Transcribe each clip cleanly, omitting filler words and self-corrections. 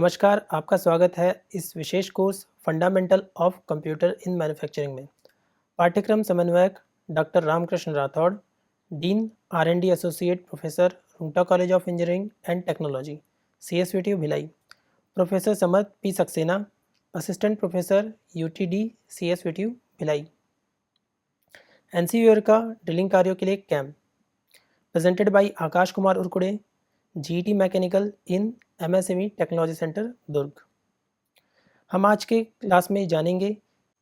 नमस्कार, आपका स्वागत है इस विशेष course fundamental of computer in manufacturing में। पाठ्यक्रम समन्वयक doctor Ramakrishna Rathod, dean R&D associate professor, Rungta college of engineering and technology, CSVTU Bhilai. Professor Samad P Saxena, assistant professor, UTD CSVTU Bhilai. NCVR का ड्रिलिंग कार्यों के लिए camp presented by Akash Kumar Urkude, GET mechanical इन MSME टेक्नोलॉजी सेंटर दुर्ग। हम आज के क्लास में जानेंगे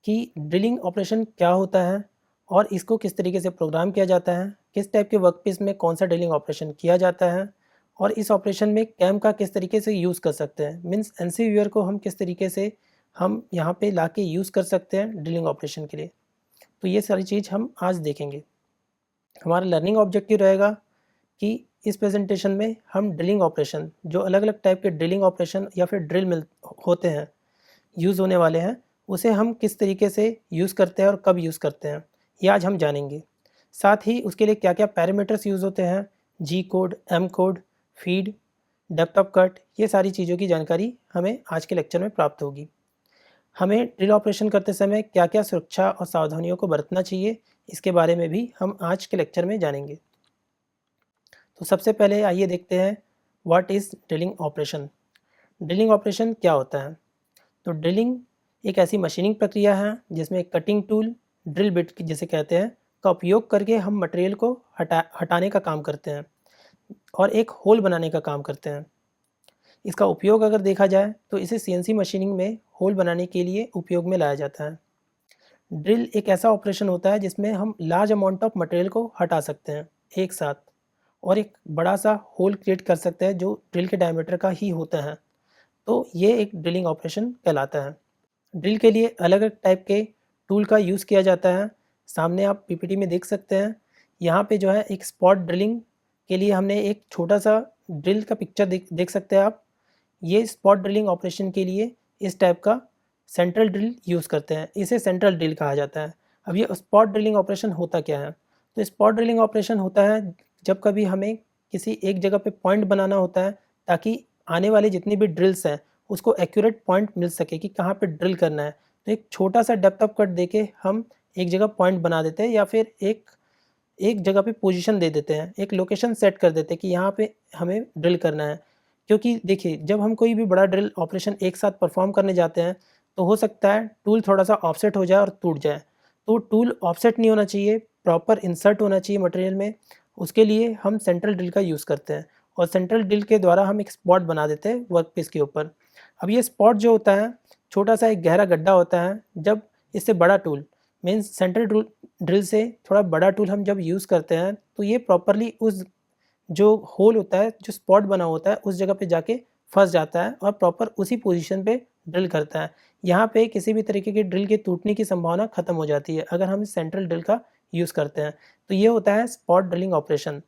कि ड्रिलिंग ऑपरेशन क्या होता है और इसको किस तरीके से प्रोग्राम किया जाता है, किस टाइप के वर्कपीस में कौन सा ड्रिलिंग ऑपरेशन किया जाता है और इस ऑपरेशन में कैम का किस तरीके से यूज़ कर सकते हैं। मीन्स NCVR को हम किस तरीके से हम यहाँ पे ला के यूज़ कर सकते हैं ड्रिलिंग ऑपरेशन के लिए। तो ये सारी चीज़ हम आज देखेंगे। हमारा लर्निंग ऑब्जेक्टिव रहेगा कि इस प्रेजेंटेशन में हम ड्रिलिंग ऑपरेशन, जो अलग अलग टाइप के ड्रिलिंग ऑपरेशन या फिर ड्रिल मिल होते हैं, यूज़ होने वाले हैं, उसे हम किस तरीके से यूज़ करते हैं और कब यूज़ करते हैं, ये आज हम जानेंगे। साथ ही उसके लिए क्या क्या पैरामीटर्स यूज़ होते हैं, G code, M code, feed, depth of cut, ये सारी चीज़ों की जानकारी हमें आज के लेक्चर में प्राप्त होगी। हमें ड्रिल ऑपरेशन करते समय क्या क्या सुरक्षा और सावधानियों को बरतना चाहिए, इसके बारे में भी हम आज के लेक्चर में जानेंगे। तो सबसे पहले आइए देखते हैं what is drilling operation. Drilling operation क्या होता है? तो ड्रिलिंग एक ऐसी मशीनिंग प्रक्रिया है जिसमें कटिंग टूल, ड्रिल बिट जिसे कहते हैं, का उपयोग करके हम मटेरियल को हटाने का काम करते हैं और एक होल बनाने का काम करते हैं। इसका उपयोग अगर देखा जाए तो इसे CNC मशीनिंग में होल बनाने के लिए उपयोग में लाया जाता है। ड्रिल एक ऐसा ऑपरेशन होता है जिसमें हम लार्ज अमाउंट ऑफ मटेरियल को हटा सकते हैं एक साथ और एक बड़ा सा होल क्रिएट कर सकते हैं जो ड्रिल के डायमीटर का ही होता है। तो ये एक ड्रिलिंग ऑपरेशन कहलाता है। ड्रिल के लिए अलग अलग टाइप के टूल का यूज़ किया जाता है। सामने आप PPT में देख सकते हैं। यहाँ पे जो है एक स्पॉट ड्रिलिंग के लिए हमने एक छोटा सा ड्रिल का पिक्चर देख सकते हैं आप। ये स्पॉट ड्रिलिंग ऑपरेशन के लिए इस टाइप का सेंट्रल ड्रिल यूज़ करते हैं, इसे सेंट्रल ड्रिल कहा जाता है। अब ये स्पॉट ड्रिलिंग ऑपरेशन होता क्या है? तो स्पॉट ड्रिलिंग ऑपरेशन होता है जब कभी हमें किसी एक जगह पे पॉइंट बनाना होता है ताकि आने वाले जितनी भी ड्रिल्स हैं उसको एक्यूरेट पॉइंट मिल सके कि कहाँ पे ड्रिल करना है। तो एक छोटा सा डेप्थ ऑफ कट देके हम एक जगह पॉइंट बना देते हैं या फिर एक जगह पे पोजीशन दे देते हैं, एक लोकेशन सेट कर देते हैं कि यहाँ पे हमें ड्रिल करना है। क्योंकि देखिए, जब हम कोई भी बड़ा ड्रिल ऑपरेशन एक साथ परफॉर्म करने जाते हैं तो हो सकता है टूल थोड़ा सा ऑफसेट हो जाए और टूट जाए। तो टूल ऑफसेट नहीं होना चाहिए, प्रॉपर इंसर्ट होना चाहिए मटेरियल में। उसके लिए हम सेंट्रल ड्रिल का यूज़ करते हैं और सेंट्रल ड्रिल के द्वारा हम एक स्पॉट बना देते हैं वर्क पीस के ऊपर। अब ये स्पॉट जो होता है, छोटा सा एक गहरा गड्ढा होता है। जब इससे बड़ा टूल मीन्स सेंट्रल ड्रिल से थोड़ा बड़ा टूल हम जब यूज़ करते हैं तो ये प्रॉपरली उस जो होल होता है, जो स्पॉट बना होता है, उस जगह पे जाके फंस जाता है और प्रॉपर उसी पोजीशन पे ड्रिल करता है। यहाँ पे किसी भी तरीके के ड्रिल के टूटने की संभावना खत्म हो जाती है अगर हम सेंट्रल ड्रिल का यूज़ करते हैं। तो ये होता है स्पॉट ड्रिलिंग ऑपरेशन।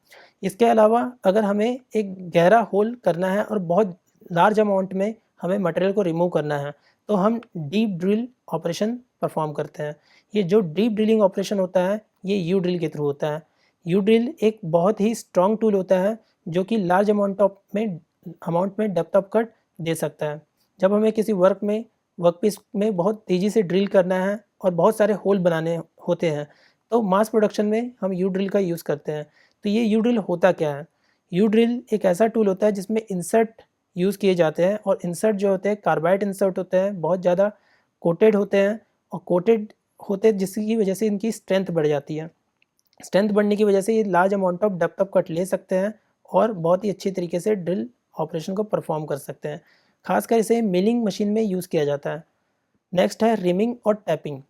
इसके अलावा अगर हमें एक गहरा होल करना है और बहुत लार्ज अमाउंट में हमें मटेरियल को रिमूव करना है तो हम डीप ड्रिल ऑपरेशन परफॉर्म करते हैं। ये जो डीप ड्रिलिंग ऑपरेशन होता है ये यू ड्रिल के थ्रू होता है। यू ड्रिल एक बहुत ही स्ट्रॉन्ग टूल होता है जो कि लार्ज अमाउंट में डेप्थ ऑफ कट दे सकता है। जब हमें किसी वर्कपीस में बहुत तेज़ी से ड्रिल करना है और बहुत सारे होल बनाने होते हैं तो मास प्रोडक्शन में हम यू ड्रिल का यूज़ करते हैं। तो ये यू ड्रिल होता क्या है? यू ड्रिल एक ऐसा टूल होता है जिसमें इंसर्ट यूज़ किए जाते हैं और इंसर्ट जो होते हैं कार्बाइड इंसर्ट होते हैं, बहुत ज़्यादा कोटेड होते हैं और कोटेड होते जिसकी वजह से इनकी स्ट्रेंथ बढ़ जाती है। स्ट्रेंथ बढ़ने की वजह से ये large amount of depth of cut ले सकते हैं और बहुत ही अच्छी तरीके से ड्रिल ऑपरेशन को परफॉर्म कर सकते हैं। खासकर इसे मिलिंग मशीन में यूज़ किया जाता है। नेक्स्ट है रिमिंग और टैपिंग।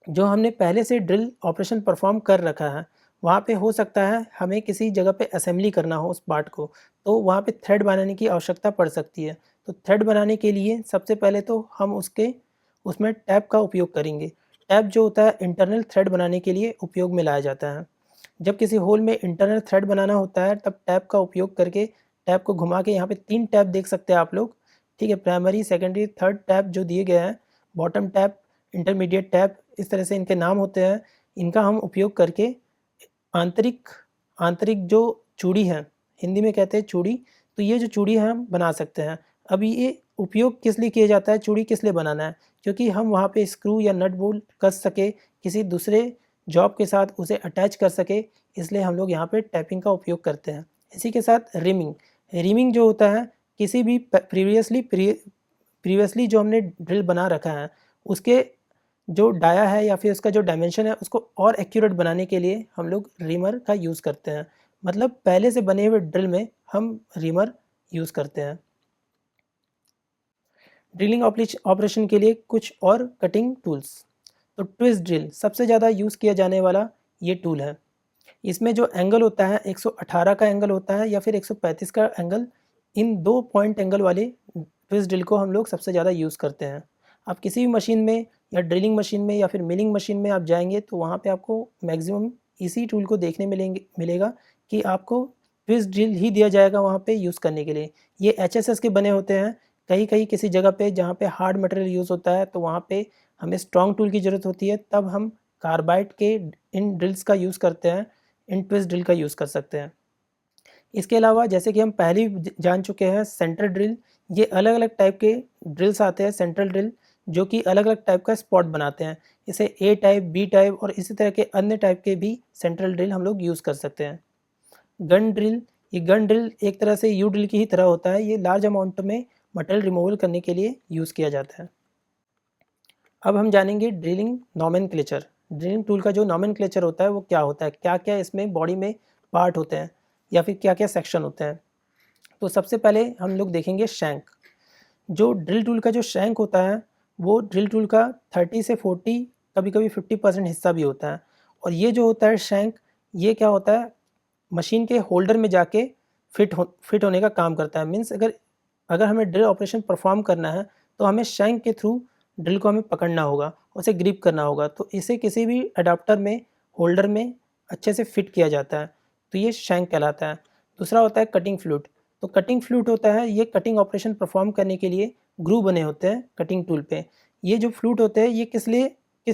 जो हमने पहले से ड्रिल ऑपरेशन परफॉर्म कर रखा है वहाँ पे हो सकता है हमें किसी जगह पे असेंबली करना हो उस पार्ट को, तो वहाँ पे थ्रेड बनाने की आवश्यकता पड़ सकती है। तो थ्रेड बनाने के लिए सबसे पहले तो हम उसमें टैप का उपयोग करेंगे। टैप जो होता है इंटरनल थ्रेड बनाने के लिए उपयोग में लाया जाता है। जब किसी होल में इंटरनल थ्रेड बनाना होता है तब टैप का उपयोग करके टैप को घुमा के, यहाँ पे 3 टैप देख सकते हैं आप लोग, ठीक है, प्राइमरी, सेकेंडरी, थर्ड टैप जो दिए गए हैं, बॉटम टैप, इंटरमीडिएट टैप, इस तरह से इनके नाम होते हैं। इनका हम उपयोग करके आंतरिक जो चूड़ी है, हिंदी में कहते हैं चूड़ी, तो ये जो चूड़ी है हम बना सकते हैं। अब ये उपयोग किस लिए किया जाता है, चूड़ी किस लिए बनाना है, क्योंकि हम वहाँ पे स्क्रू या नट बोल्ट कस सके, किसी दूसरे जॉब के साथ उसे अटैच कर सके, इसलिए हम लोग यहाँ पे टैपिंग का उपयोग करते हैं। इसी के साथ रिमिंग, रिमिंग जो होता है किसी भी प्रीवियसली जो हमने ड्रिल बना रखा है उसके जो डाया है या फिर उसका जो डायमेंशन है उसको और एक्यूरेट बनाने के लिए हम लोग रीमर का यूज़ करते हैं। मतलब पहले से बने हुए ड्रिल में हम रीमर यूज़ करते हैं। ड्रिलिंग ऑपरेशन के लिए कुछ और कटिंग टूल्स, तो ट्विस्ट ड्रिल सबसे ज़्यादा यूज़ किया जाने वाला ये टूल है। इसमें जो एंगल होता है 118 का एंगल होता है या फिर 135 का एंगल, इन 2 पॉइंट एंगल वाले ट्विस्ट ड्रिल को हम लोग सबसे ज़्यादा यूज़ करते हैं। आप किसी भी मशीन में या ड्रिलिंग मशीन में या फिर मिलिंग मशीन में आप जाएंगे तो वहाँ पे आपको मैक्सिमम इसी टूल को देखने मिलेगा कि आपको ट्विस्ट ड्रिल ही दिया जाएगा वहाँ पे यूज़ करने के लिए। ये HSS के बने होते हैं। कहीं कहीं किसी जगह पे जहाँ पे हार्ड मटेरियल यूज़ होता है तो वहाँ पे हमें स्ट्रॉन्ग टूल की ज़रूरत होती है, तब हम कार्बाइड के इन ड्रिल्स का यूज़ करते हैं, इन ट्विस्ट ड्रिल का यूज़ कर सकते हैं। इसके अलावा जैसे कि हम पहले ही जान चुके हैं सेंटर ड्रिल, ये अलग अलग टाइप के ड्रिल्स आते हैं सेंट्रल ड्रिल, जो कि अलग अलग टाइप का स्पॉट बनाते हैं। इसे ए टाइप, बी टाइप और इसी तरह के अन्य टाइप के भी सेंट्रल ड्रिल हम लोग यूज़ कर सकते हैं। गन ड्रिल, ये गन ड्रिल एक तरह से यू ड्रिल की ही तरह होता है। ये लार्ज अमाउंट में मटेरियल रिमूवल करने के लिए यूज़ किया जाता है। अब हम जानेंगे ड्रिलिंग नॉमेनक्लेचर। ड्रिलिंग टूल का जो नॉमेनक्लेचर होता है वो क्या होता है, क्या क्या इसमें बॉडी में पार्ट होते हैं या फिर क्या क्या सेक्शन होते हैं। तो सबसे पहले हम लोग देखेंगे शैंक। जो ड्रिल टूल का जो शैंक होता है वो ड्रिल टूल का 30 से 40, कभी कभी 50% हिस्सा भी होता है। और ये जो होता है शैंक, ये क्या होता है, मशीन के होल्डर में जाके फिट होने का काम करता है। मीन्स अगर अगर हमें ड्रिल ऑपरेशन परफॉर्म करना है तो हमें शैंक के थ्रू ड्रिल को हमें पकड़ना होगा, उसे ग्रिप करना होगा। तो इसे किसी भी अडाप्टर में, होल्डर में अच्छे से फिट किया जाता है, तो ये शैंक कहलाता है। दूसरा होता है कटिंग फ्लूट। तो कटिंग फ्लूट होता है, ये कटिंग ऑपरेशन परफॉर्म करने के लिए ग्रू बने होते हैं कटिंग टूल पे। ये जो फ्लूट होते हैं ये किस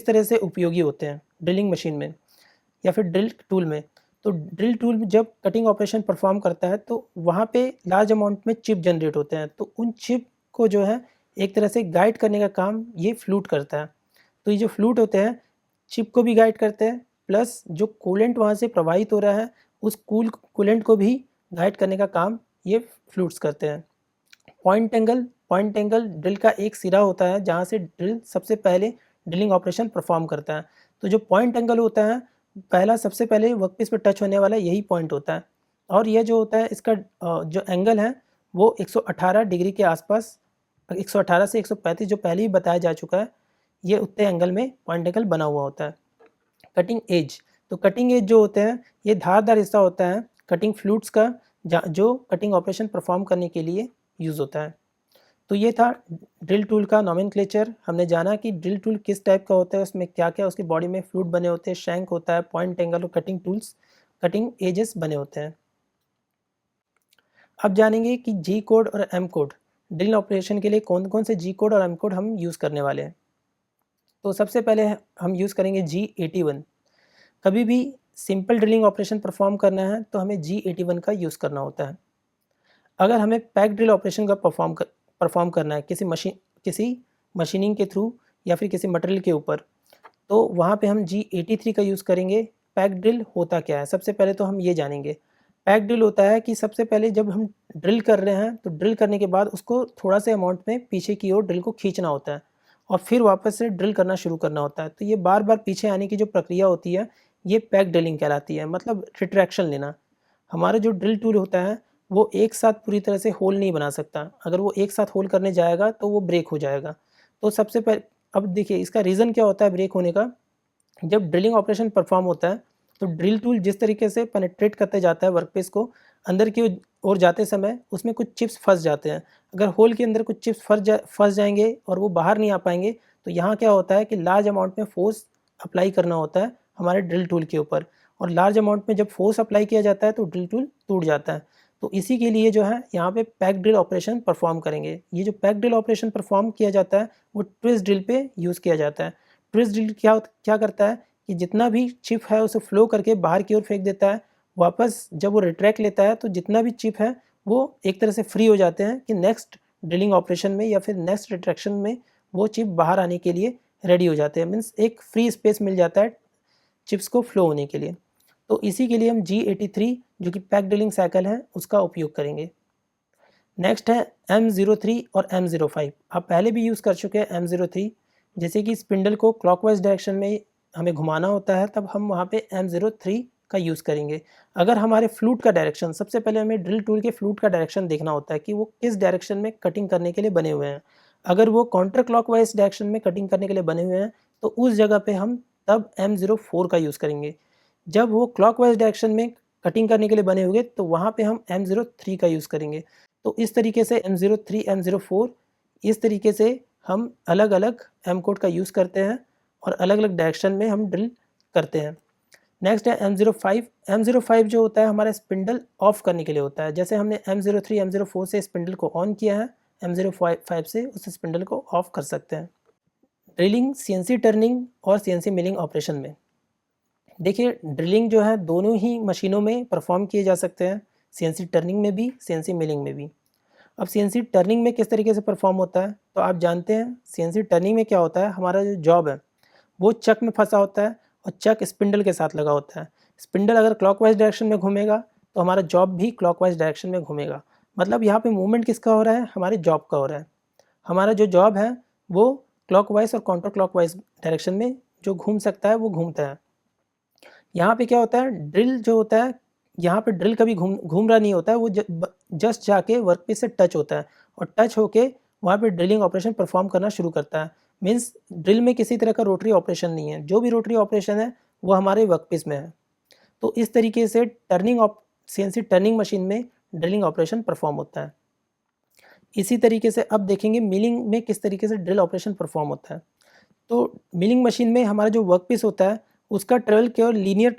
तरह से उपयोगी होते हैं ड्रिलिंग मशीन में या फिर ड्रिल टूल में। तो ड्रिल टूल जब कटिंग ऑपरेशन परफॉर्म करता है तो वहाँ पे लार्ज अमाउंट में चिप जनरेट होते हैं, तो उन चिप को जो है एक तरह से गाइड करने का काम ये फ्लूट करता है। तो ये जो फ्लूट होते हैं चिप को भी गाइड करते हैं, प्लस जो कूलेंट वहाँ से प्रवाहित हो रहा है उस कूलेंट को भी गाइड करने का काम ये फ्लूट्स करते हैं। पॉइंट एंगल ड्रिल का एक सिरा होता है जहाँ से ड्रिल सबसे पहले ड्रिलिंग ऑपरेशन परफॉर्म करता है। तो जो पॉइंट एंगल होता है पहला सबसे पहले वर्कपीस पर टच होने वाला यही पॉइंट होता है। और यह जो होता है इसका जो एंगल है वो 118 डिग्री के आसपास, 118 से 135 जो पहले ही बताया जा चुका है, ये उतने एंगल में पॉइंट एंगल बना हुआ होता है। कटिंग एज, तो कटिंग एज जो होते हैं ये धारदार हिस्सा होता है कटिंग फ्लूट्स का, जो कटिंग ऑपरेशन परफॉर्म करने के लिए यूज़ होता है। तो ये था ड्रिल टूल का नॉमेनक्लेचर। हमने जाना कि ड्रिल टूल किस टाइप का होता है, उसमें क्या क्या उसकी बॉडी में फ्लूट बने होते हैं, शैंक होता है, पॉइंट एंगल और कटिंग टूल्स, कटिंग एजेस बने होते हैं। अब जानेंगे कि जी कोड और एम कोड, ड्रिल ऑपरेशन के लिए कौन कौन से जी कोड और एम कोड हम यूज़ करने वाले हैं। तो सबसे पहले हम यूज़ करेंगे G81। कभी भी सिंपल ड्रिलिंग ऑपरेशन परफॉर्म करना है तो हमें G81 का यूज़ करना होता है। अगर हमें पैक ड्रिल ऑपरेशन का परफॉर्म करना है किसी मशीनिंग के थ्रू या फिर किसी मटेरियल के ऊपर, तो वहाँ पे हम G83 का यूज़ करेंगे। पैक ड्रिल होता क्या है, सबसे पहले तो हम ये जानेंगे। पैक ड्रिल होता है कि सबसे पहले जब हम ड्रिल कर रहे हैं तो ड्रिल करने के बाद उसको थोड़ा से अमाउंट में पीछे की ओर ड्रिल को खींचना होता है और फिर वापस से ड्रिल करना शुरू करना होता है। तो ये बार बार पीछे आने की जो प्रक्रिया होती है ये पैक ड्रिलिंग कहलाती है, मतलब रिट्रैक्शन लेना। हमारा जो ड्रिल टूल होता है वो एक साथ पूरी तरह से होल नहीं बना सकता। अगर वो एक साथ होल करने जाएगा तो वो ब्रेक हो जाएगा। तो सबसे पहले अब देखिए इसका रीज़न क्या होता है ब्रेक होने का। जब ड्रिलिंग ऑपरेशन परफॉर्म होता है तो ड्रिल टूल जिस तरीके से पेनिट्रेट करते जाता है वर्कपीस को, अंदर की ओर जाते समय उसमें कुछ चिप्स फंस जाते हैं। अगर होल के अंदर कुछ चिप्स फंस जाएंगे और वो बाहर नहीं आ पाएंगे तो यहाँ क्या होता है कि लार्ज अमाउंट में फोर्स अप्लाई करना होता है हमारे ड्रिल टूल के ऊपर, और लार्ज अमाउंट में जब फोर्स अप्लाई किया जाता है तो ड्रिल टूल टूट जाता है। तो इसी के लिए जो है यहाँ पे पैक ड्रिल ऑपरेशन परफॉर्म करेंगे। ये जो पैक ड्रिल ऑपरेशन परफॉर्म किया जाता है वो ट्विस्ट ड्रिल पे यूज़ किया जाता है। ट्विस्ट ड्रिल क्या करता है कि जितना भी चिप है उसे फ्लो करके बाहर की ओर फेंक देता है। वापस जब वो रिट्रैक्ट लेता है तो जितना भी चिप है वो एक तरह से फ्री हो जाते हैं कि नेक्स्ट ड्रिलिंग ऑपरेशन में या फिर नेक्स्ट रिट्रैक्शन में वो चिप बाहर आने के लिए रेडी हो जाते हैं। मीन्स एक फ्री स्पेस मिल जाता है चिप्स को फ्लो होने के लिए। तो इसी के लिए हम G83 जो कि पैक ड्रिलिंग साइकिल है उसका उपयोग करेंगे। नेक्स्ट है M03 और M05। आप पहले भी यूज़ कर चुके हैं M03, जैसे कि स्पिंडल को क्लॉकवाइज डायरेक्शन में हमें घुमाना होता है तब हम वहाँ पे M03 का यूज़ करेंगे। अगर हमारे फ्लूट का डायरेक्शन, सबसे पहले हमें ड्रिल टूल के फ्लूट का डायरेक्शन देखना होता है कि वो किस डायरेक्शन में कटिंग करने के लिए बने हुए हैं। अगर वो काउंटर क्लॉकवाइज डायरेक्शन में कटिंग करने के लिए बने हुए हैं तो उस जगह पे हम तब M04 का यूज़ करेंगे। जब वो क्लॉकवाइज डायरेक्शन में कटिंग करने के लिए बने होंगे तो वहाँ पे हम M03 का यूज़ करेंगे। तो इस तरीके से M03, M04 इस तरीके से हम अलग अलग एम कोड का यूज़ करते हैं और अलग अलग डायरेक्शन में हम ड्रिल करते हैं। नेक्स्ट है M05। M05 जो होता है हमारा स्पिंडल ऑफ करने के लिए होता है। जैसे हमने M03, M04 से स्पिंडल को ऑन किया है, M05 से उस स्पिंडल को ऑफ कर सकते हैं। ड्रिलिंग, CNC टर्निंग और CNC मिलिंग ऑपरेशन में देखिए, ड्रिलिंग जो है दोनों ही मशीनों में परफॉर्म किए जा सकते हैं, CNC टर्निंग में भी, CNC मिलिंग में भी। अब CNC टर्निंग में किस तरीके से परफॉर्म होता है तो आप जानते हैं CNC टर्निंग में क्या होता है, हमारा जो जॉब है वो चक में फंसा होता है और चक स्पिंडल के साथ लगा होता है। स्पिंडल अगर क्लॉकवाइज डायरेक्शन में घूमेगा तो हमारा जॉब भी क्लॉकवाइज डायरेक्शन में घूमेगा। मतलब यहाँ पे मूवमेंट किसका हो रहा है, हमारे जॉब का हो रहा है। हमारा जो जॉब है वो क्लॉकवाइज और काउंटर क्लॉकवाइज डायरेक्शन में जो घूम सकता है वो घूमता है। यहाँ पे क्या होता है, ड्रिल जो होता है यहाँ पे ड्रिल कभी घूम रहा नहीं होता है, वो जस्ट जाके वर्कपीस से टच होता है और टच होके वहाँ पे ड्रिलिंग ऑपरेशन परफॉर्म करना शुरू करता है। मीन्स ड्रिल में किसी तरह का रोटरी ऑपरेशन नहीं है, जो भी रोटरी ऑपरेशन है वो हमारे वर्कपीस में है। तो इस तरीके से CNC टर्निंग मशीन में ड्रिलिंग ऑपरेशन परफॉर्म होता है। इसी तरीके से अब देखेंगे मिलिंग में किस तरीके से ड्रिल ऑपरेशन परफॉर्म होता है। तो मिलिंग मशीन में हमारा जो वर्कपीस होता है उसका ट्रेवल केवल लीनियर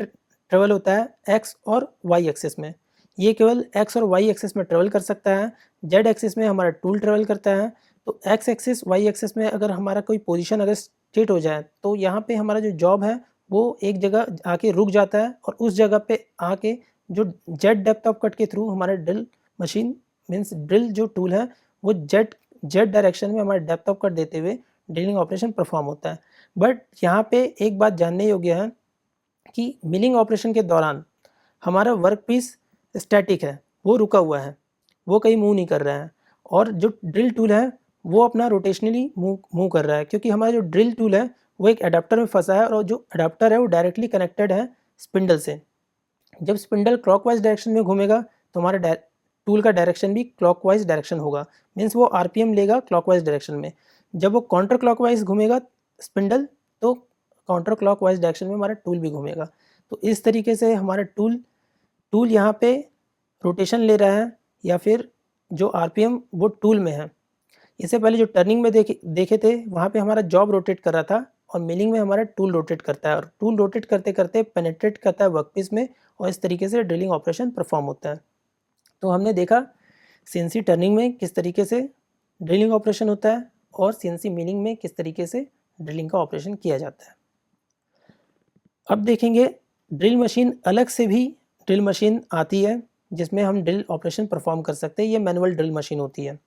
ट्रेवल होता है एक्स और वाई एक्सिस में। ये केवल एक्स और वाई एक्सिस में ट्रेवल कर सकता है। जेड एक्सिस में हमारा टूल ट्रेवल करता है। तो एक्स एक्सिस वाई एक्सिस में अगर हमारा कोई पोजीशन अगर स्टेट हो जाए तो यहाँ पे हमारा जो जॉब है वो एक जगह आके रुक जाता है और उस जगह पे आके जो जेड डेप्थ ऑफ कट के थ्रू हमारा ड्रिल मशीन मीन्स ड्रिल जो टूल है वो जेड डायरेक्शन में हमारा डेप्थ ऑफ कट देते हुए ड्रिलिंग ऑपरेशन परफॉर्म होता है। बट यहाँ पे एक बात जानने योग्य है कि मिलिंग ऑपरेशन के दौरान हमारा वर्कपीस स्टैटिक है, वो रुका हुआ है, वो कहीं मूव नहीं कर रहा है और जो ड्रिल टूल है वो अपना रोटेशनली मूव कर रहा है, क्योंकि हमारा जो ड्रिल टूल है वो एक अडाप्टर में फंसा है और जो अडाप्टर है वो डायरेक्टली कनेक्टेड है स्पिंडल से। जब स्पिंडल क्लॉकवाइज डायरेक्शन में घूमेगा तो हमारा टूल का डायरेक्शन भी क्लॉकवाइज डायरेक्शन होगा। मीन्स वो RPM लेगा क्लॉकवाइज डायरेक्शन में। जब वो काउंटर क्लॉकवाइज घूमेगा स्पिंडल तो काउंटर क्लॉकवाइज डायरेक्शन में हमारा टूल भी घूमेगा। तो इस तरीके से हमारा टूल यहाँ पे रोटेशन ले रहा है या फिर जो RPM वो टूल में है। इससे पहले जो टर्निंग में देखे थे वहाँ पे हमारा जॉब रोटेट कर रहा था और मिलिंग में हमारा टूल रोटेट करता है और टूल रोटेट करते करते पेनेट्रेट करता है वर्कपीस में और इस तरीके से ड्रिलिंग ऑपरेशन परफॉर्म होता है। तो हमने देखा CNC टर्निंग में किस तरीके से ड्रिलिंग ऑपरेशन होता है और CNC मिलिंग में किस तरीके से ड्रिलिंग का ऑपरेशन किया जाता है। अब देखेंगे ड्रिल मशीन अलग से भी ड्रिल मशीन आती है जिसमें हम ड्रिल ऑपरेशन परफॉर्म कर सकते हैं। ये मैनुअल ड्रिल मशीन होती है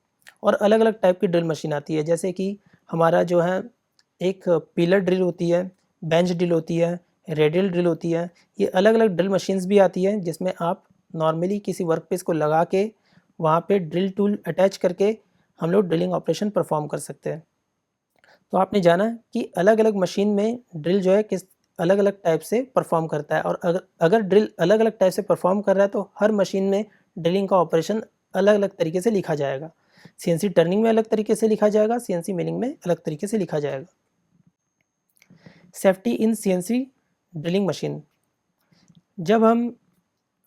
और अलग अलग टाइप की ड्रिल मशीन आती है, जैसे कि हमारा जो है एक पिलर ड्रिल होती है, बेंच ड्रिल होती है, रेडियल ड्रिल होती है। ये अलग अलग ड्रिल मशीन्स भी आती है जिसमें आप नॉर्मली किसी वर्कपीस को लगा के वहाँ पे ड्रिल टूल अटैच करके हम लोग ड्रिलिंग ऑपरेशन परफॉर्म कर सकते हैं। तो आपने जाना कि अलग अलग मशीन में ड्रिल जो है किस अलग अलग टाइप से परफॉर्म करता है और अगर ड्रिल अलग अलग टाइप से परफॉर्म कर रहा है तो हर मशीन में ड्रिलिंग का ऑपरेशन अलग अलग तरीके से लिखा जाएगा। CNC टर्निंग में अलग तरीके से लिखा जाएगा, CNC मिलिंग में अलग तरीके से लिखा जाएगा। Safety in CNC drilling machine. जब हम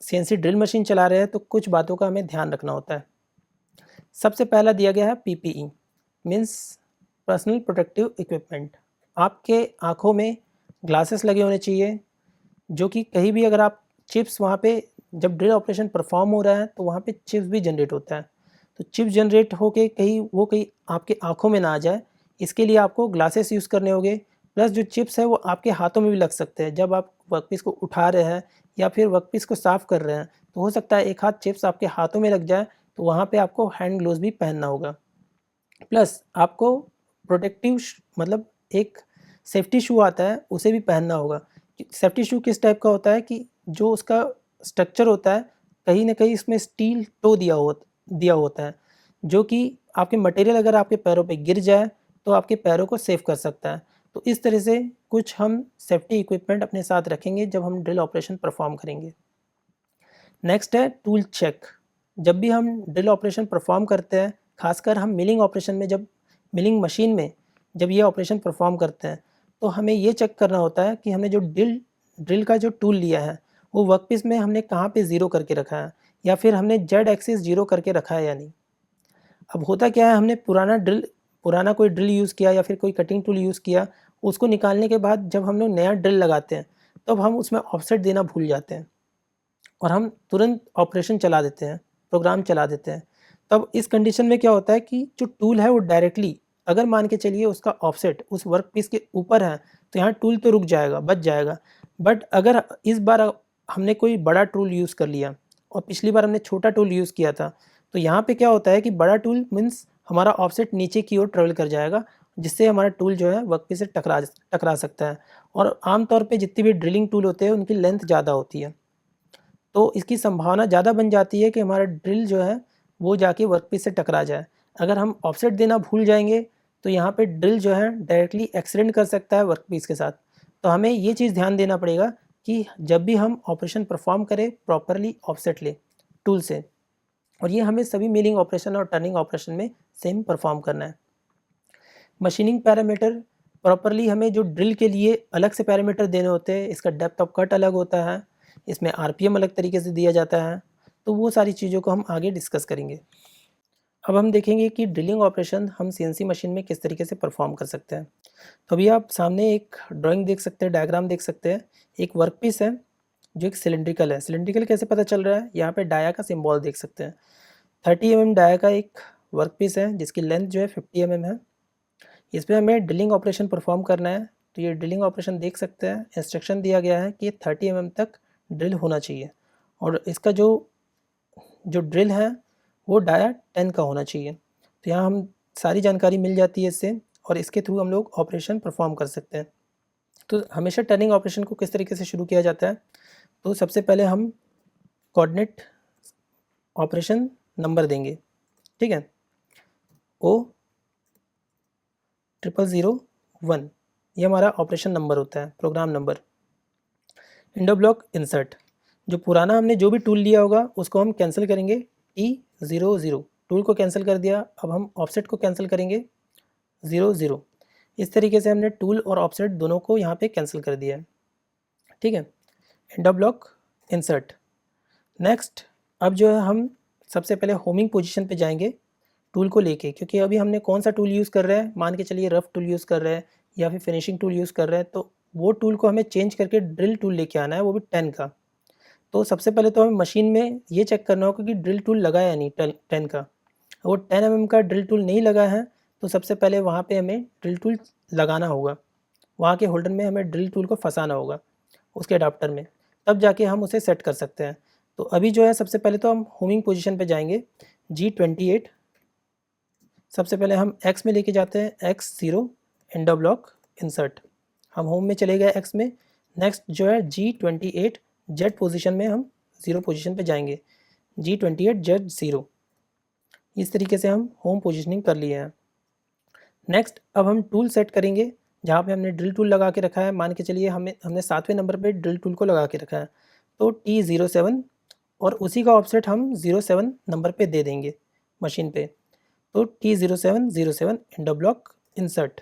CNC ड्रिल मशीन चला रहे हैं तो कुछ बातों का हमें ध्यान रखना होता है। सबसे पहला दिया गया है PPE means personal protective equipment. आपके आँखों में ग्लासेस लगे होने चाहिए, जो कि कहीं भी अगर आप चिप्स वहाँ पे जब ड्रिल ऑपरेशन परफॉर्म हो रहा है तो वहाँ पे चिप्स भी जनरेट होता है, तो चिप्स जनरेट होके कहीं आपके आँखों में ना आ जाए, इसके लिए आपको ग्लासेस यूज़ करने होंगे। प्लस जो चिप्स है वो आपके हाथों में भी लग सकते हैं। जब आप वर्कपीस को उठा रहे हैं या फिर वर्कपीस को साफ़ कर रहे हैं तो हो सकता है एक हाथ चिप्स आपके हाथों में लग जाए, तो वहाँ पे आपको हैंड ग्लोव्स भी पहनना होगा। प्लस आपको प्रोटेक्टिव मतलब एक सेफ्टी शू आता है, उसे भी पहनना होगा। सेफ्टी शू किस टाइप का होता है कि जो उसका स्ट्रक्चर होता है, कहीं न कहीं इसमें स्टील टो दिया होता है, जो कि आपके मटेरियल अगर आपके पैरों पे गिर जाए, तो आपके पैरों को सेफ कर सकता है। तो इस तरह से कुछ हम सेफ्टी इक्विपमेंट अपने साथ रखेंगे जब हम ड्रिल ऑपरेशन परफ़ॉर्म करेंगे। नेक्स्ट है टूल चेक। जब भी हम ड्रिल ऑपरेशन परफॉर्म करते हैं, खासकर हम मिलिंग ऑपरेशन में, जब मिलिंग मशीन में जब ये ऑपरेशन परफॉर्म करते हैं, तो हमें ये चेक करना होता है कि हमने जो ड्रिल का जो टूल लिया है, वो वर्कपीस में हमने कहाँ पे ज़ीरो करके रखा है, या फिर हमने जेड एक्सिस ज़ीरो करके रखा है या नहीं। अब होता क्या है, हमने पुराना कोई ड्रिल यूज़ किया या फिर कोई कटिंग टूल यूज़ किया, उसको निकालने के बाद जब हम लोग नया ड्रिल लगाते हैं, तब हम उसमें ऑफसेट देना भूल जाते हैं और हम तुरंत ऑपरेशन चला देते हैं, प्रोग्राम चला देते हैं। तब इस कंडीशन में क्या होता है कि जो टूल है वो डायरेक्टली, अगर मान के चलिए उसका ऑफसेट उस वर्क पीस के ऊपर है, तो यहाँ टूल तो रुक जाएगा, बच जाएगा। बट अगर इस बार हमने कोई बड़ा टूल यूज़ कर लिया और पिछली बार हमने छोटा टूल यूज़ किया था, तो यहाँ पे क्या होता है कि बड़ा टूल मीन्स हमारा ऑफसेट नीचे की ओर ट्रेवल कर जाएगा, जिससे हमारा टूल जो है वर्क पीस से टकरा सकता है। और आमतौर पे जितनी भी ड्रिलिंग टूल होते हैं, उनकी लेंथ ज़्यादा होती है, तो इसकी संभावना ज़्यादा बन जाती है कि हमारा ड्रिल जो है वो जाके वर्कपीस से टकरा जाए। अगर हम ऑफसेट देना भूल जाएंगे, तो यहाँ पे ड्रिल जो है डायरेक्टली एक्सीडेंट कर सकता है वर्कपीस के साथ। तो हमें ये चीज़ ध्यान देना पड़ेगा कि जब भी हम ऑपरेशन परफॉर्म करें, प्रॉपरली ऑफसेट लें टूल से। और ये हमें सभी मिलिंग ऑपरेशन और टर्निंग ऑपरेशन में सेम परफॉर्म करना है। मशीनिंग पैरामीटर प्रॉपरली हमें जो ड्रिल के लिए अलग से पैरामीटर देने होते हैं, इसका डेप्थ ऑफ कट अलग होता है, इसमें आरपीएम अलग तरीके से दिया जाता है, तो वो सारी चीज़ों को हम आगे डिस्कस करेंगे। अब हम देखेंगे कि ड्रिलिंग ऑपरेशन हम सीएनसी मशीन में किस तरीके से परफॉर्म कर सकते हैं। तो अभी आप सामने एक ड्राइंग देख सकते हैं, डायग्राम देख सकते हैं। एक वर्कपीस है जो एक सिलेंड्रिकल है। सिलेंड्रिकल कैसे पता चल रहा है, यहाँ पे डाया का सिंबल देख सकते हैं। 30 mm डाया का एक वर्कपीस है जिसकी लेंथ जो है 50 mm है। इसमें हमें ड्रिलिंग ऑपरेशन परफॉर्म करना है। तो ये ड्रिलिंग ऑपरेशन देख सकते हैं, इंस्ट्रक्शन दिया गया है कि ये 30 mm तक ड्रिल होना चाहिए, और इसका जो जो ड्रिल है वो डाया 10 का होना चाहिए। तो यहाँ हम सारी जानकारी मिल जाती है इससे, और इसके थ्रू हम लोग ऑपरेशन परफॉर्म कर सकते हैं। तो हमेशा टर्निंग ऑपरेशन को किस तरीके से शुरू किया जाता है, तो सबसे पहले हम कोऑर्डिनेट ऑपरेशन नंबर देंगे, ठीक है। ओ 0001 ये हमारा ऑपरेशन नंबर होता है, प्रोग्राम नंबर। इंडो ब्लॉक इंसर्ट, जो पुराना हमने जो भी टूल लिया होगा उसको हम कैंसिल करेंगे, T00 टूल को कैंसिल कर दिया। अब हम ऑफसेट को कैंसिल करेंगे 00। इस तरीके से हमने टूल और ऑफसेट दोनों को यहाँ पे कैंसिल कर दिया है, ठीक है। Indo block insert. नेक्स्ट, अब जो है हम सबसे पहले होमिंग पोजीशन पे जाएंगे टूल को लेके, क्योंकि अभी हमने कौन सा टूल यूज़ कर रहे हैं, मान के चलिए रफ टूल यूज़ कर रहे हैं या फिर फिनिशिंग टूल यूज़ कर रहे हैं, तो वो टूल को हमें चेंज करके ड्रिल टूल लेके आना है, वो भी 10 का। तो सबसे पहले तो हमें मशीन में ये चेक करना होगा कि ड्रिल टूल लगा है या नहीं 10 का। वो 10 mm का ड्रिल टूल नहीं लगा है, तो सबसे पहले वहाँ पे हमें ड्रिल टूल लगाना होगा, वहाँ के होल्डर में हमें ड्रिल टूल को फंसाना होगा उसके अडाप्टर में, तब जाके हम उसे सेट कर सकते हैं। तो अभी जो है सबसे पहले तो हम होमिंग पोजीशन पे जाएंगे, G28। सबसे पहले हम X में लेके जाते हैं, X0 इंडो ब्लॉक इंसर्ट। हम होम में चले गए X में। नेक्स्ट जो है G28 Z पोजीशन में हम 0 पोजीशन पे जाएंगे, G28 Z0। इस तरीके से हम होम पोजीशनिंग कर लिए हैं। नेक्स्ट, अब हम टूल सेट करेंगे जहाँ पे हमने ड्रिल टूल लगा के रखा है। मान के चलिए हमने 7वें नंबर पे ड्रिल टूल को लगा के रखा है, तो T07, और उसी का ऑफसेट हम 07 नंबर पे दे देंगे मशीन पे। तो T0707 इंडो ब्लॉक इंसर्ट।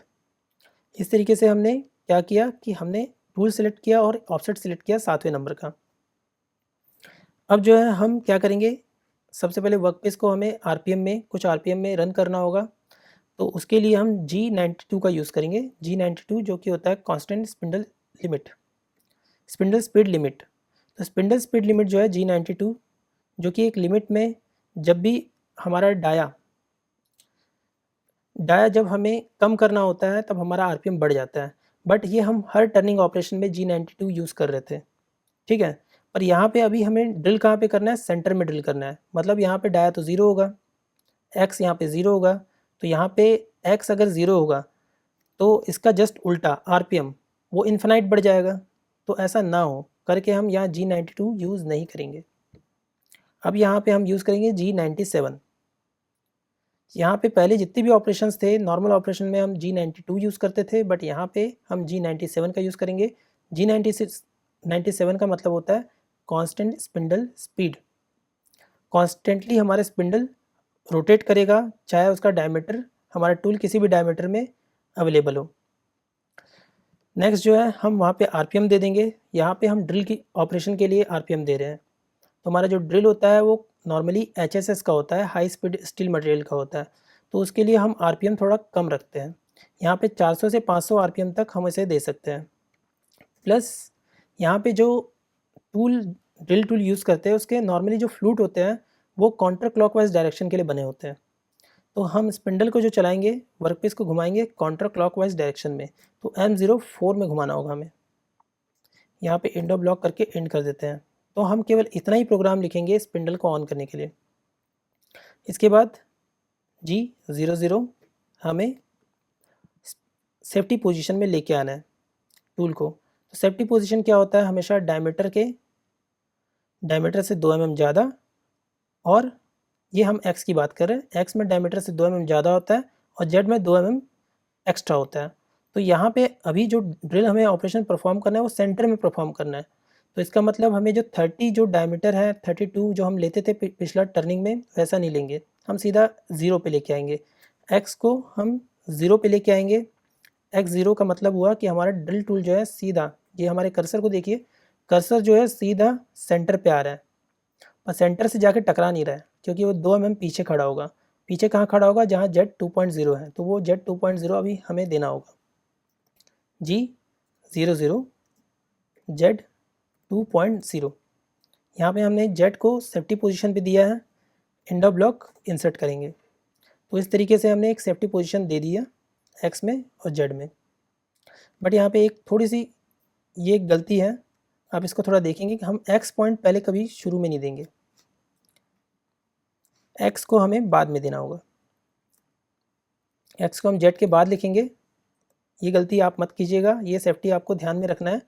इस तरीके से हमने क्या किया कि हमने टूल सेलेक्ट किया और ऑफसेट सेलेक्ट किया 7वें नंबर का। अब जो है हम क्या करेंगे, सबसे पहले वर्कपीस को हमें कुछ आरपीएम में रन करना होगा। तो उसके लिए हम G92 का यूज़ करेंगे। G92 जो कि होता है कांस्टेंट स्पिंडल स्पीड लिमिट। तो स्पिंडल स्पीड लिमिट जो है G92, जो कि एक लिमिट में जब भी हमारा डाया जब हमें कम करना होता है तब हमारा आरपीएम बढ़ जाता है। बट ये हम हर टर्निंग ऑपरेशन में G92 यूज़ कर रहे थे, ठीक है। पर यहाँ पे अभी हमें ड्रिल कहाँ पे करना है, सेंटर में ड्रिल करना है। मतलब यहाँ पे डाया तो 0 होगा, एक्स यहाँ पे 0 होगा, तो यहाँ पे x अगर 0 होगा तो इसका जस्ट उल्टा RPM वो इन्फिनाइट बढ़ जाएगा। तो ऐसा ना हो करके हम यहाँ G92 यूज़ नहीं करेंगे। अब यहाँ पे हम यूज़ करेंगे G97। यहाँ पे पहले जितने भी ऑपरेशंस थे नॉर्मल ऑपरेशन में हम G92 यूज़ करते थे, बट यहाँ पे हम G97 का यूज़ करेंगे। G97 का मतलब होता है कांस्टेंट स्पिंडल स्पीड। कॉन्स्टेंटली हमारे स्पिंडल रोटेट करेगा, चाहे उसका डायमीटर हमारा टूल किसी भी डायमीटर में अवेलेबल हो। नेक्स्ट जो है हम वहाँ पे RPM दे देंगे। यहाँ पे हम ड्रिल की ऑपरेशन के लिए RPM दे रहे हैं। तो हमारा जो ड्रिल होता है वो नॉर्मली HSS का होता है, हाई स्पीड स्टील मटेरियल का होता है। तो उसके लिए हम RPM थोड़ा कम रखते हैं। यहाँ पे 400 से 500 RPM तक हम इसे दे सकते हैं। प्लस यहाँ पे जो ड्रिल टूल यूज़ करते हैं उसके नॉर्मली जो फ्लूट होते हैं वो काउंटर क्लॉकवाइज डायरेक्शन के लिए बने होते हैं। तो हम स्पिंडल को जो चलाएंगे, वर्कपीस को घुमाएंगे काउंटर क्लॉकवाइज डायरेक्शन में। तो M04 में घुमाना होगा हमें। यहाँ पे इंडो ब्लॉक करके एंड कर देते हैं। तो हम केवल इतना ही प्रोग्राम लिखेंगे स्पिंडल को ऑन करने के लिए। इसके बाद G00 हमें सेफ्टी पोजीशन में लेके आना है टूल को। तो सेफ्टी पोजीशन क्या होता है, हमेशा डायमीटर से 2 mm ज़्यादा, और ये हम x की बात कर रहे हैं, x में डायमीटर से 2 mm ज़्यादा होता है और z में 2 mm एक्स्ट्रा होता है। तो यहाँ पे अभी जो ड्रिल हमें ऑपरेशन परफॉर्म करना है वो सेंटर में परफॉर्म करना है। तो इसका मतलब हमें जो 30 जो डायमीटर है, 32 जो हम लेते थे पिछला टर्निंग में, वैसा नहीं लेंगे, हम सीधा 0 पे लेके आएंगे। x को हम 0 पे लेके आएंगे। x0 का मतलब हुआ कि हमारा ड्रिल टूल जो है सीधा, ये हमारे कर्सर को देखिए, कर्सर जो है सीधा सेंटर पे आ रहा है और सेंटर से जाके टकरा नहीं रहा है, क्योंकि वो 2 mm पीछे खड़ा होगा। पीछे कहाँ खड़ा होगा, जहाँ Z 2.0 है, तो वो Z 2.0 अभी हमें देना होगा। G00 Z 2.0, यहाँ पे हमने Z को सेफ्टी पोजीशन पे दिया है, इंडो ब्लॉक इंसर्ट करेंगे। तो इस तरीके से हमने एक सेफ्टी पोजीशन दे दिया X में और Z में। बट यहाँ पे एक थोड़ी सी ये गलती है, आप इसको थोड़ा देखेंगे कि हम X पॉइंट पहले कभी शुरू में नहीं देंगे, X को हमें बाद में देना होगा। X को हम Z के बाद लिखेंगे, ये गलती आप मत कीजिएगा। ये सेफ्टी आपको ध्यान में रखना है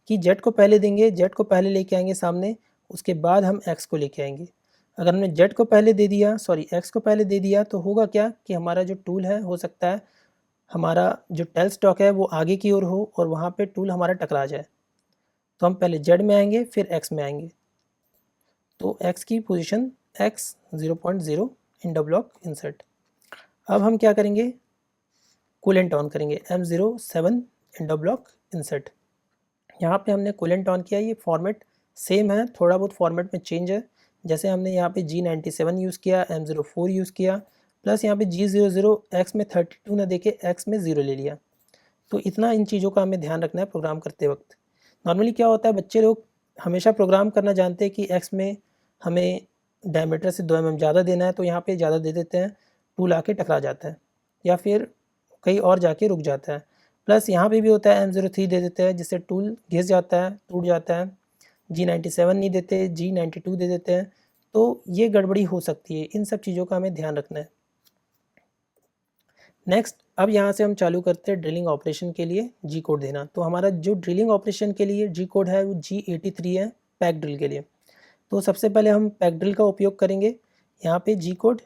कि Z को पहले देंगे, Z को पहले लेके आएंगे सामने, उसके बाद हम X को लेके आएंगे। अगर हमने Z को पहले दे दिया, X को पहले दे दिया, तो होगा क्या कि हमारा जो टूल है, हो सकता है हमारा जो टेल स्टॉक है वो आगे की ओर हो और वहाँ पे टूल हमारा टकरा जाए। तो हम पहले Z में आएंगे फिर X में आएंगे। तो X की position X 0.0 Indo block insert. अब हम क्या करेंगे, कूलेंट ऑन करेंगे, M07 इंडो ब्लॉक इंसर्ट। यहाँ पे हमने कूलेंट ऑन किया, ये फॉर्मेट सेम है, थोड़ा बहुत फॉर्मेट में चेंज है। जैसे हमने यहाँ पे G97 यूज़ किया, M04 यूज़ किया, प्लस यहाँ पे G00 X में 32 ना देके X में 0 ले लिया। तो इतना इन चीज़ों का हमें ध्यान रखना है प्रोग्राम करते वक्त। नॉर्मली क्या होता है, बच्चे लोग हमेशा प्रोग्राम करना जानते हैं कि X में हमें डायमीटर से 2 mm ज़्यादा देना है, तो यहाँ पे ज़्यादा दे देते हैं, टूल आके टकरा जाता है या फिर कहीं और जाके रुक जाता है। प्लस यहाँ पे भी होता है M03 दे देते हैं, जिससे टूल घिस जाता है, टूट जाता है। G97 नहीं देते, G92 दे देते हैं, तो ये गड़बड़ी हो सकती है। इन सब चीज़ों का हमें ध्यान रखना है। नेक्स्ट, अब यहाँ से हम चालू करते हैं ड्रिलिंग ऑपरेशन के लिए जी कोड देना। तो हमारा जो ड्रिलिंग ऑपरेशन के लिए जी कोड है वो G83 है, पैक ड्रिल के लिए। तो सबसे पहले हम पैक ड्रिल का उपयोग करेंगे। यहाँ पे जी कोड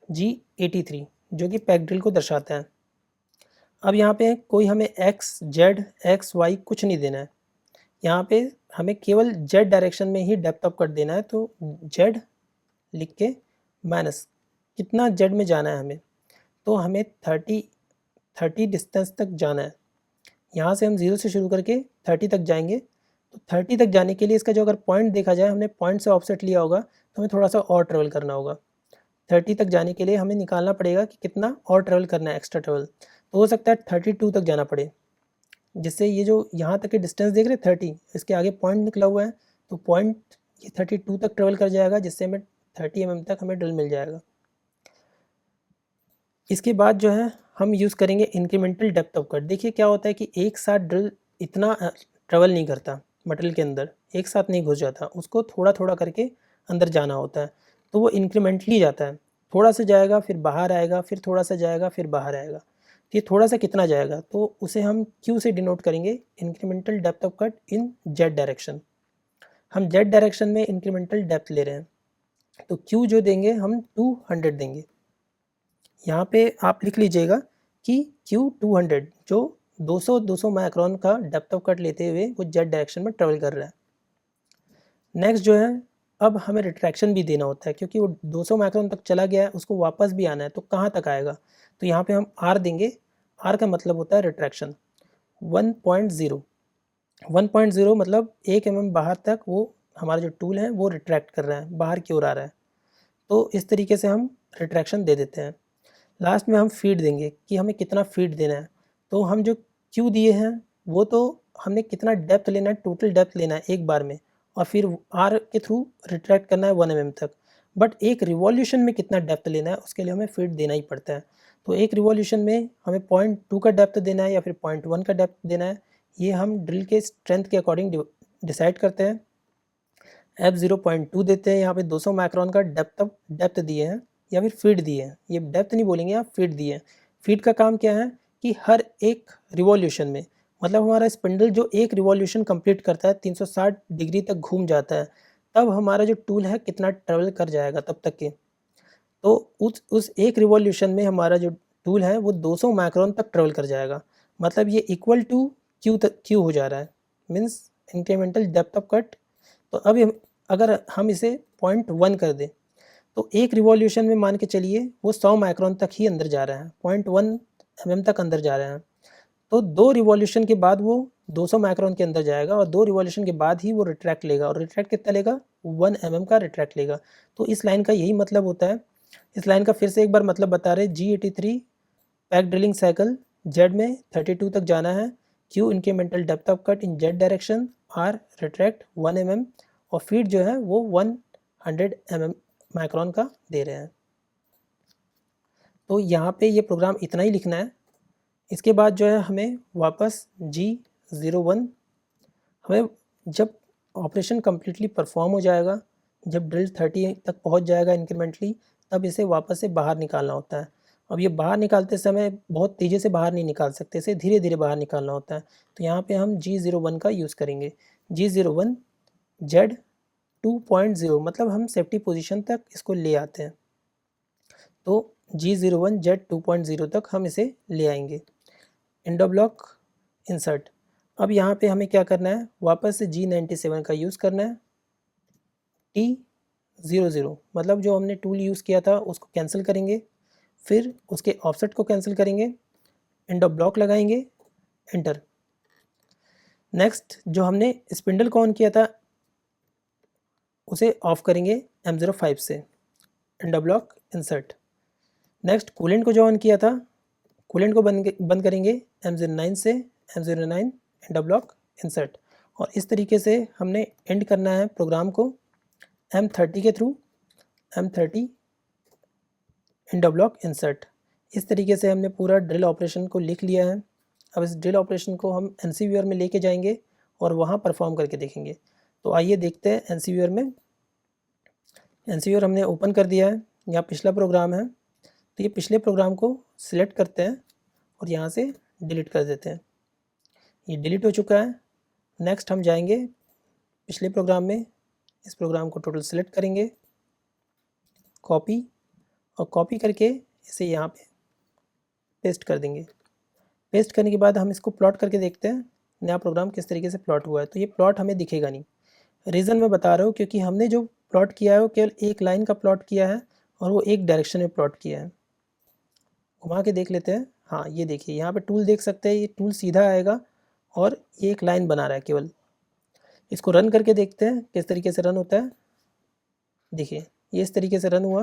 G83 जो कि पैक ड्रिल को दर्शाता है। अब यहाँ पे कोई हमें X, Z, X, Y कुछ नहीं देना है। यहाँ पे हमें केवल Z डायरेक्शन में ही डेप्थ ऑफ कट देना है। तो Z लिख के माइनस कितना Z में जाना है हमें, तो हमें 30 डिस्टेंस तक जाना है। यहाँ से हम 0 से शुरू करके 30 तक जाएंगे। तो 30 तक जाने के लिए इसका जो अगर पॉइंट देखा जाए, हमने पॉइंट से ऑफसेट लिया होगा, तो हमें थोड़ा सा और ट्रेवल करना होगा। 30 तक जाने के लिए हमें निकालना पड़ेगा कि कितना और ट्रेवल करना है, एक्स्ट्रा ट्रेवल। तो हो सकता है 32 तक जाना पड़े, जिससे ये जो यहाँ तक के डिस्टेंस देख रहे हैं 30, इसके आगे पॉइंट निकला हुआ है, तो पॉइंट ये 32 तक ट्रेवल कर जाएगा, जिससे हमें 30 mm तक हमें ड्रिल मिल जाएगा। इसके बाद जो है हम यूज़ करेंगे इंक्रीमेंटल डेप्थ ऑफ कट। देखिए क्या होता है कि एक साथ ड्रिल इतना ट्रेवल नहीं करता, मटेरियल के अंदर एक साथ नहीं घुस जाता, उसको थोड़ा थोड़ा करके अंदर जाना होता है, तो वो इंक्रीमेंटली जाता है। थोड़ा सा जाएगा फिर बाहर आएगा, फिर थोड़ा सा जाएगा फिर बाहर आएगा। तो ये थोड़ा सा कितना जाएगा, तो उसे हम क्यू से डिनोट करेंगे, incremental depth of cut in Z direction. हम जेड डायरेक्शन में इंक्रीमेंटल डेप्थ ले रहे हैं, तो क्यू जो देंगे हम 200 देंगे। यहाँ पे आप लिख लीजिएगा कि Q200 जो 200 माइक्रोन का डेप्थ ऑफ कट लेते हुए वो जेड डायरेक्शन में ट्रेवल कर रहा है। नेक्स्ट जो है, अब हमें रिट्रैक्शन भी देना होता है, क्योंकि वो 200 माइक्रोन तक चला गया है, उसको वापस भी आना है, तो कहाँ तक आएगा, तो यहाँ पे हम R देंगे। R का मतलब होता है रिट्रैक्शन। 1.0 1.0 मतलब 1 mm बाहर तक वो हमारा जो टूल है वो रिट्रैक्ट कर रहा है, बाहर की ओर आ रहा है। तो इस तरीके से हम रिट्रैक्शन दे देते हैं। लास्ट में हम फीड देंगे कि हमें कितना फीड देना है। तो हम जो क्यू दिए हैं वो तो हमने कितना डेप्थ लेना है, टोटल डेप्थ लेना है एक बार में, और फिर आर के थ्रू रिट्रैक्ट करना है 1 mm तक। बट एक रिवॉल्यूशन में कितना डेप्थ लेना है उसके लिए हमें फीड देना ही पड़ता है। तो एक रिवॉल्यूशन में हमें 0.2 का डेप्थ देना है या फिर 0.1 का डेप्थ देना है, ये हम ड्रिल के स्ट्रेंथ के अकॉर्डिंग डिसाइड करते हैं। एफ 0.2 देते हैं, यहाँ पे 200 माइक्रोन का डेप्थ दिए हैं या फिर फीड दिए हैं, ये डेप्थ नहीं बोलेंगे आप, फीड दिए हैं। फीड का काम क्या है कि हर एक रिवॉल्यूशन में, मतलब हमारा स्पिंडल जो एक रिवॉल्यूशन कंप्लीट करता है 360 डिग्री तक घूम जाता है, तब हमारा जो टूल है कितना ट्रेवल कर जाएगा तब तक के। तो उस एक रिवॉल्यूशन में हमारा जो टूल है वो 200 माइक्रोन तक ट्रेवल कर जाएगा, मतलब ये इक्वल टू क्यू हो जा रहा है, means incremental depth of cut. तो अब अगर हम इसे 0.1 कर दें तो एक रिवॉल्यूशन में मान के चलिए वो 100 माइक्रोन तक ही अंदर जा रहा है, 0.1 mm तक अंदर जा रहा है। तो 2 रिवॉल्यूशन के बाद वो 200 माइक्रोन के अंदर जाएगा और 2 रिवॉल्यूशन के बाद ही वो रिट्रैक्ट लेगा, और रिट्रैक्ट कितना लेगा, 1 mm का रिट्रैक्ट लेगा। तो इस लाइन का यही मतलब होता है। इस लाइन का फिर से एक बार मतलब बता रहे, G83 pack drilling cycle Z में 32 तक जाना है, Q incremental depth of cut in Z direction, R retract 1 mm, और फीड जो है वो 100 mm माइक्रोन का दे रहे हैं। तो यहाँ पे ये प्रोग्राम इतना ही लिखना है। इसके बाद जो है हमें वापस G01, हमें जब ऑपरेशन कम्प्लीटली परफॉर्म हो जाएगा, जब ड्रिल 30 तक पहुँच जाएगा इंक्रीमेंटली, तब इसे वापस से बाहर निकालना होता है। अब ये बाहर निकालते समय बहुत तेज़ी से बाहर नहीं निकाल सकते, इसे धीरे धीरे बाहर निकालना होता है। तो यहाँ पे हम G01 का यूज़ करेंगे। G01 जेड 2.0 मतलब हम सेफ्टी पोजीशन तक इसको ले आते हैं। तो G01 जेड 2.0 तक हम इसे ले आएंगे। Indo block insert. अब यहाँ पे हमें क्या करना है, वापस से G97 का यूज़ करना है। T00 मतलब जो हमने टूल यूज़ किया था उसको कैंसिल करेंगे, फिर उसके ऑफसेट को कैंसिल करेंगे, इंडो ब्लॉक लगाएंगे, एंटर। नेक्स्ट जो हमने स्पिंडल को ऑन किया था उसे ऑफ करेंगे M05 से, Indo block insert. Next coolant को जो ऑन किया था, कूलेंट को बंद करेंगे M09 से, M09 इंडो ब्लॉक इंसर्ट। और इस तरीके से हमने एंड करना है प्रोग्राम को M30 के through, M30 Indo block insert. इस तरीके से हमने पूरा ड्रिल ऑपरेशन को लिख लिया है। अब इस ड्रिल ऑपरेशन को हम NC-Viewer में लेके जाएंगे और वहाँ परफॉर्म करके देखेंगे। तो आइए देखते हैं NC-Viewer में। NC-Viewer हमने ओपन कर दिया है, यहाँ पिछला प्रोग्राम है, तो ये पिछले प्रोग्राम को सिलेक्ट करते हैं और यहाँ से डिलीट कर देते हैं। ये डिलीट हो चुका है। नेक्स्ट हम जाएंगे पिछले प्रोग्राम में, इस प्रोग्राम को टोटल सिलेक्ट करेंगे, कॉपी, और कॉपी करके इसे यहाँ पे पेस्ट कर देंगे। पेस्ट करने के बाद हम इसको प्लॉट करके देखते हैं नया प्रोग्राम किस तरीके से प्लॉट हुआ है। तो ये प्लॉट हमें दिखेगा नहीं, रीज़न मैं बता रहा हूँ क्योंकि हमने जो प्लॉट किया है वो केवल एक लाइन का प्लॉट किया है और वो एक डायरेक्शन में प्लॉट किया है। घुमा के देख लेते हैं। हाँ ये देखिए यहाँ पे टूल देख सकते हैं, ये टूल सीधा आएगा और ये एक लाइन बना रहा है केवल। इसको रन करके देखते हैं किस तरीके से रन होता है। देखिए ये इस तरीके से रन हुआ,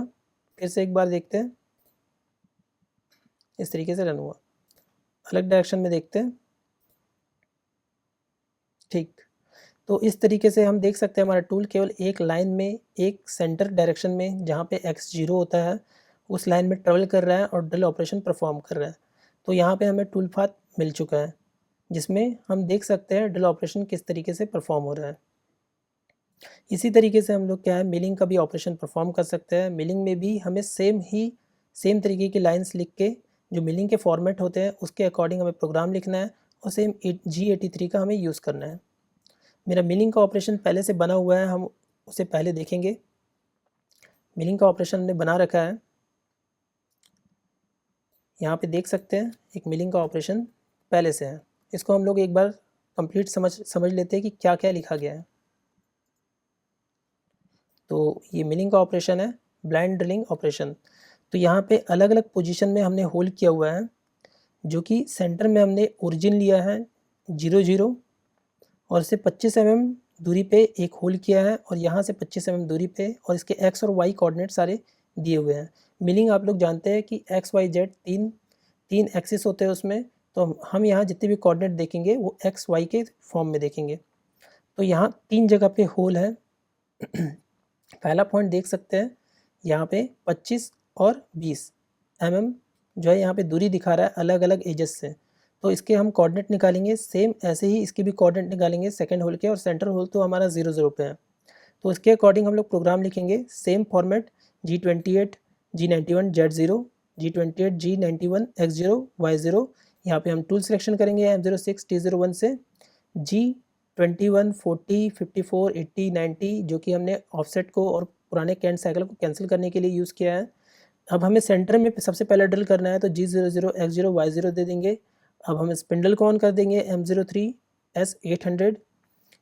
फिर से एक बार देखते हैं, इस तरीके से रन हुआ। अलग डायरेक्शन में देखते हैं, ठीक। तो इस तरीके से हम देख सकते हैं हमारा टूल केवल एक लाइन में, एक सेंटर डायरेक्शन में जहाँ पे x0 होता है उस लाइन में ट्रेवल कर रहा है और ड्रिल ऑपरेशन परफॉर्म कर रहा है। तो यहाँ पे हमें टूल पाथ मिल चुका है जिसमें हम देख सकते हैं ड्रिल ऑपरेशन किस तरीके से परफॉर्म हो रहा है। इसी तरीके से हम लोग क्या है मिलिंग का भी ऑपरेशन परफॉर्म कर सकते हैं। मिलिंग में भी हमें सेम तरीके की लाइंस लिख के जो मिलिंग के फॉर्मेट होते हैं उसके अकॉर्डिंग हमें प्रोग्राम लिखना है और सेम G83 का हमें यूज़ करना है। मेरा मिलिंग का ऑपरेशन पहले से बना हुआ है, हम उसे पहले देखेंगे। मिलिंग का ऑपरेशन हमने बना रखा है, यहाँ पे देख सकते हैं एक मिलिंग का ऑपरेशन पहले से है। इसको हम लोग एक बार कंप्लीट समझ लेते हैं कि क्या क्या लिखा गया है। तो ये मिलिंग का ऑपरेशन है, ब्लाइंड ड्रिलिंग ऑपरेशन। तो यहाँ पे अलग अलग पोजीशन में हमने होल किया हुआ है, जो कि सेंटर में हमने ओरिजिन लिया है 0 और इससे 25 mm दूरी पे एक होल किया है और यहाँ से 25 mm दूरी पे, और इसके x और y कोऑर्डिनेट सारे दिए हुए हैं। मिलिंग आप लोग जानते हैं कि x y z तीन एक्सिस होते हैं उसमें, तो हम यहाँ जितने भी कोऑर्डिनेट देखेंगे वो x y के फॉर्म में देखेंगे। तो यहाँ 3 जगह पे होल है। पहला पॉइंट देख सकते हैं यहाँ पे 25 और 20 mm जो है यहाँ पे दूरी दिखा रहा है अलग अलग एजेस से। तो इसके हम कोऑर्डिनेट निकालेंगे, सेम ऐसे ही इसके भी कोऑर्डिनेट निकालेंगे सेकंड होल के, और सेंटर होल तो हमारा 0 पे है। तो इसके अकॉर्डिंग हम लोग प्रोग्राम लिखेंगे, same format G28 G91 Z0 G28 G91 X0 Y0। यहाँ पे हम टूल सिलेक्शन करेंगे M06 T01 से G21 40 54 80 90, जो कि हमने ऑफसेट को और पुराने कैंट साइकिल को कैंसिल करने के लिए यूज़ किया है। अब हमें सेंटर में सबसे पहले ड्रिल करना है, तो G00 X0 Y0 दे देंगे। अब हम स्पिंडल को ऑन कर देंगे M03 S800।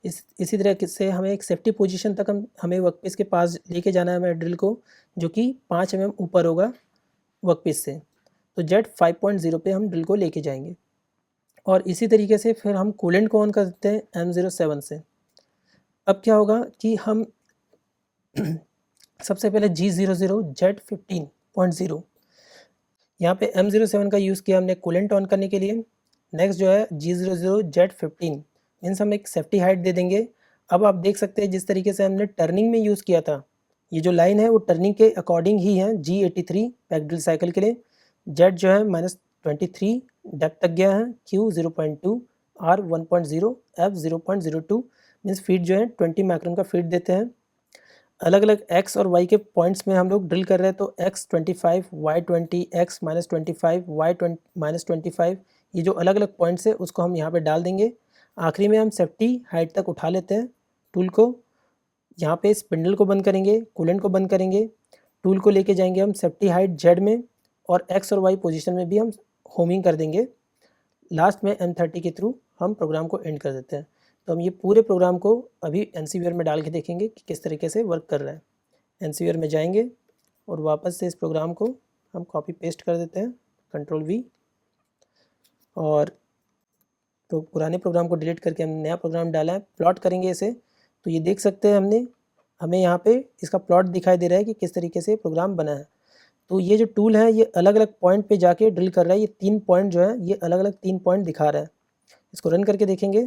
इसी तरह से हमें एक सेफ्टी पोजीशन तक हमें वर्कपीस के पास लेके जाना है हमें ड्रिल को, जो कि 5 mm ऊपर होगा वर्कपीस से। तो Z5.0 पे हम ड्रिल को लेके जाएंगे, और इसी तरीके से फिर हम कूलेंट को ऑन कर देते हैं M07 से। अब क्या होगा कि हम सबसे पहले G00 Z15.0 यहाँ पे M07 का यूज़ किया हमने कूलेंट ऑन करने के लिए। नेक्स्ट जो है G00 Z15 मीन्स हम एक सेफ्टी हाइट दे देंगे। अब आप देख सकते हैं जिस तरीके से हमने टर्निंग में यूज़ किया था, ये जो लाइन है वो टर्निंग के अकॉर्डिंग ही है G83 पैक ड्रिल साइकिल के लिए। Z जो है -23 डेप्थ तक गया है, Q 0.2, R 1.0, F 0.02 means feet जो है 20 माइक्रोन का फीट देते हैं। अलग अलग x और y के पॉइंट्स में हम लोग ड्रिल कर रहे हैं, तो x 25 y 20 x -25 y -25, ये जो अलग अलग पॉइंट्स है उसको हम यहाँ पे डाल देंगे। आखिरी में हम सेफ्टी हाइट तक उठा लेते हैं टूल को, यहाँ पे स्पिंडल को बंद करेंगे, कूलेंट को बंद करेंगे, टूल को लेके जाएंगे हम सेफ्टी हाइट Z में, और x और y पोजीशन में भी हम होमिंग कर देंगे। लास्ट में M30 के थ्रू हम प्रोग्राम को एंड कर देते हैं। तो हम ये पूरे प्रोग्राम को अभी NCVR में डाल के देखेंगे कि किस तरीके से वर्क कर रहा है। NCVR में जाएंगे और वापस से इस प्रोग्राम को हम कॉपी पेस्ट कर देते हैं, Ctrl+V, और तो पुराने प्रोग्राम को डिलीट करके हमने नया प्रोग्राम डाला है। प्लॉट करेंगे इसे, तो ये देख सकते हैं हमें यहाँ पे इसका प्लॉट दिखाई दे रहा है कि किस तरीके से प्रोग्राम बना है। तो ये जो टूल है ये अलग अलग पॉइंट पे जाके ड्रिल कर रहा है। ये 3 पॉइंट जो है ये अलग अलग 3 पॉइंट दिखा रहा है। इसको रन करके देखेंगे,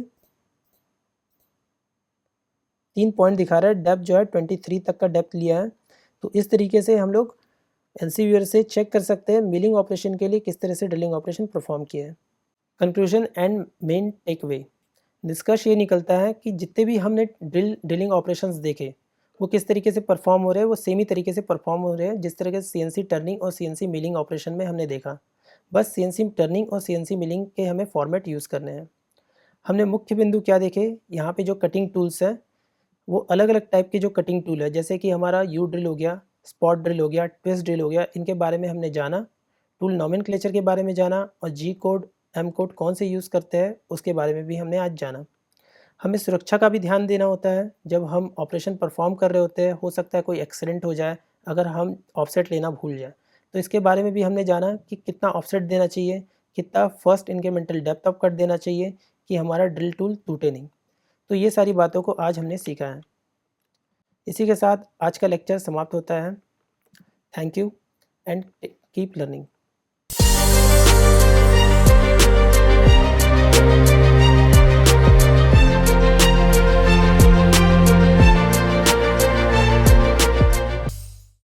3 पॉइंट दिखा रहा है। डेप्थ जो है 23 तक का डेप्थ लिया है। तो इस तरीके से हम लोग NCVR से चेक कर सकते हैं मिलिंग ऑपरेशन के लिए किस तरह से ड्रिलिंग ऑपरेशन परफॉर्म किया है। कंक्लूजन एंड मेन टेक वे, निष्कर्ष ये निकलता है कि जितने भी हमने ड्रिलिंग ऑपरेशंस देखे वो किस तरीके से परफॉर्म हो रहे हैं, वो सेम ही तरीके से परफॉर्म हो रहे हैं जिस तरह से CNC टर्निंग और CNC मिलिंग ऑपरेशन में हमने देखा। बस CNC टर्निंग और CNC मिलिंग के हमें फॉर्मेट यूज़ करने हैं। हमने मुख्य बिंदु क्या देखे, यहाँ पे जो कटिंग टूल्स हैं वो अलग अलग टाइप के जो कटिंग टूल है, जैसे कि हमारा यू ड्रिल हो गया, स्पॉट ड्रिल हो गया, ट्विस्ट ड्रिल हो गया, इनके बारे में हमने जाना। टूल नॉमेनक्लेचर के बारे में जाना, और G कोड M कोड कौन से यूज़ करते हैं उसके बारे में भी हमने आज जाना। हमें सुरक्षा का भी ध्यान देना होता है जब हम ऑपरेशन परफॉर्म कर रहे होते हैं। हो सकता है कोई एक्सीडेंट हो जाए अगर हम ऑफसेट लेना भूल जाए, तो इसके बारे में भी हमने जाना कि कितना ऑफसेट देना चाहिए, कितना first incremental depth of cut देना चाहिए कि हमारा ड्रिल टूल टूटे नहीं। तो ये सारी बातों को आज हमने सीखा है। इसी के साथ आज का लेक्चर समाप्त होता है। Thank you and keep learning.